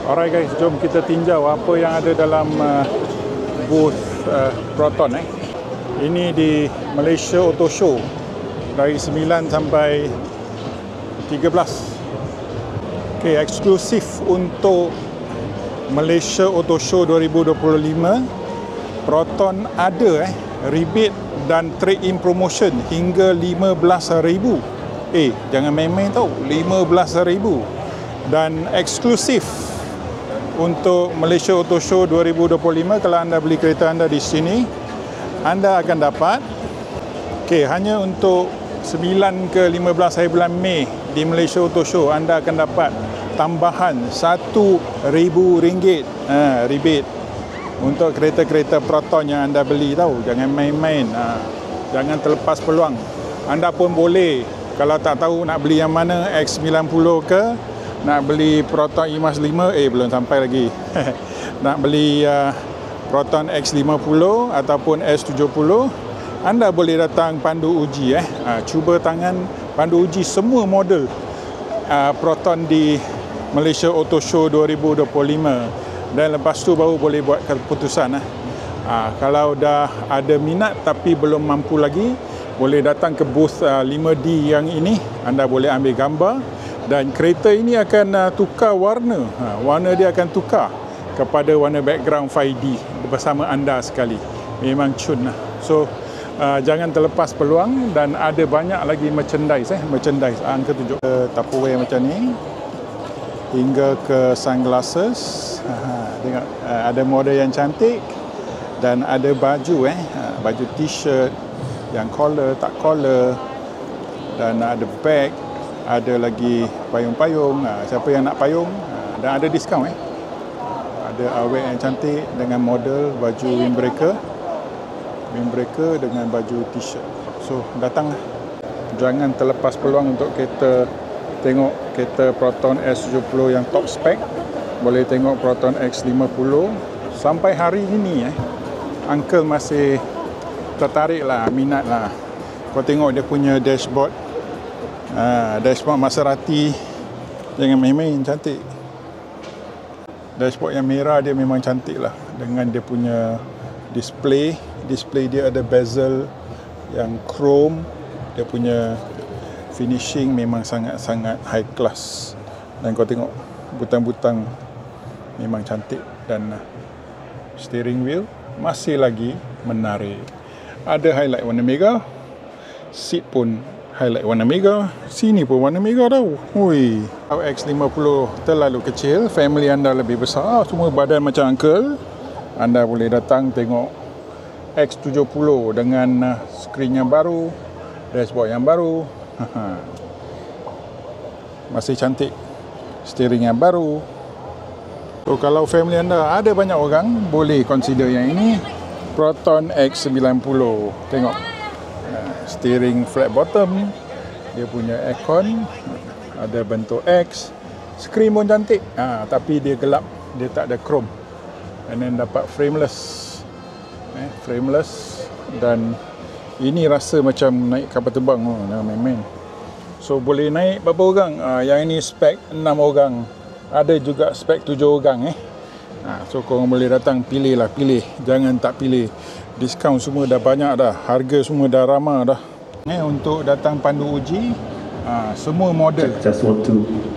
Alright guys, jom kita tinjau apa yang ada dalam booth Proton. Ini di Malaysia Auto Show dari 9 sampai 13. Okay, eksklusif untuk Malaysia Auto Show 2025. Proton ada rebate dan trade-in promotion hingga 15,000. Jangan main-main tau, 15,000. Dan eksklusif untuk Malaysia Auto Show 2025, kalau anda beli kereta anda di sini, anda akan dapat hanya untuk 9 ke 15 hari bulan Mei di Malaysia Auto Show, anda akan dapat tambahan RM1,000 rebate untuk kereta-kereta Proton yang anda beli tau. Jangan main-main, jangan terlepas peluang. Anda pun boleh, kalau tak tahu nak beli yang mana, X90 ke, nak beli Proton IMAX 5, belum sampai lagi. Nak beli Proton X50 ataupun S70, anda boleh datang pandu uji. Cuba tangan pandu uji semua model Proton di Malaysia Auto Show 2025. Dan lepas tu baru boleh buat keputusan. Kalau dah ada minat tapi belum mampu lagi, boleh datang ke booth 5D yang ini. Anda boleh ambil gambar. Dan kereta ini akan tukar warna. Warna dia akan tukar kepada warna background 5D bersama anda sekali. Memang cun lah. So, jangan terlepas peluang. Dan ada banyak lagi merchandise. Merchandise. Angka tunjuk Tupperware macam ni. Hingga ke sunglasses. Tengok, ada model yang cantik. Dan ada baju. Baju t-shirt. Yang collar, tak collar. Dan ada bag. Ada lagi payung-payung. Siapa yang nak payung, dan ada diskaun. Ada awet yang cantik dengan model baju windbreaker dengan baju t-shirt. So datang, jangan terlepas peluang untuk kita tengok kereta Proton S70 yang top spec. Boleh tengok Proton X50. Sampai hari ini Uncle masih tertarik lah, minat lah. Kau tengok dia punya dashboard. Dashboard Maserati, jangan main-main, cantik. Dashboard yang merah dia memang cantik lah, dengan dia punya display dia ada bezel yang chrome. Dia punya finishing memang sangat-sangat high class. Dan kau tengok butang-butang memang cantik. Dan steering wheel masih lagi menarik. Ada highlight warna mega. Seat pun highlight warna mega. Sini pun warna mega tau. X50 terlalu kecil, family anda lebih besar, semua badan macam uncle, anda boleh datang tengok X70 dengan skrin yang baru, dashboard yang baru. Masih cantik. Steering yang baru. So, kalau family anda ada banyak orang, boleh consider yang ini, Proton X90. Tengok, steering flat bottom, dia punya aircon, ada bentuk X, skrin pun cantik, tapi dia gelap, dia tak ada chrome. And then dapat frameless, dan ini rasa macam naik kapal terbang. Main-main. So boleh naik berapa orang? Yang ini spek 6 orang, ada juga spek 7 orang. So korang boleh datang, pilih, jangan tak pilih. Diskaun semua dah banyak dah, harga semua dah ramah dah. Untuk datang pandu uji semua model. Just want to